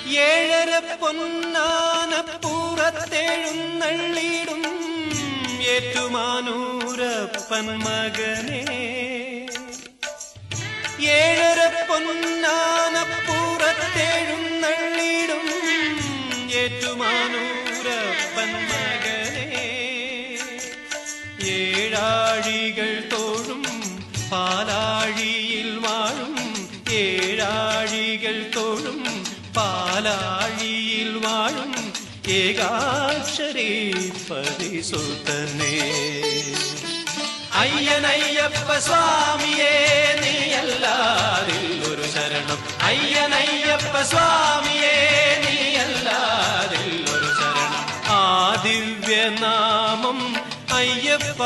ഏഴര പൊന്നാനപ്പൂറത്തെഴുന്നള്ളിടും ഏറ്റുമാനൂരപ്പൻ മകനെ. ഏഴര പൊന്നാനപ്പൂറത്തെഴുന്നള്ളിടും ഏറ്റുമാനൂരപ്പൻ മകനെ. ഏഴാഴികൾ തോഴും പാലാഴിയിൽ വാഴും ഏഴാഴികൾ തോഴും പാലാഴിയിൽ വാഴും ഏകാക്ഷരീ പരിസുതനേ. അയ്യനയ്യപ്പ സ്വാമിയേ നീയല്ലാതില്ലൊരു ശരണം. അയ്യനയ്യപ്പ സ്വാമിയേ നീയല്ലാതില്ലൊരു ശരണം. ആ ദിവ്യനാമം അയ്യപ്പ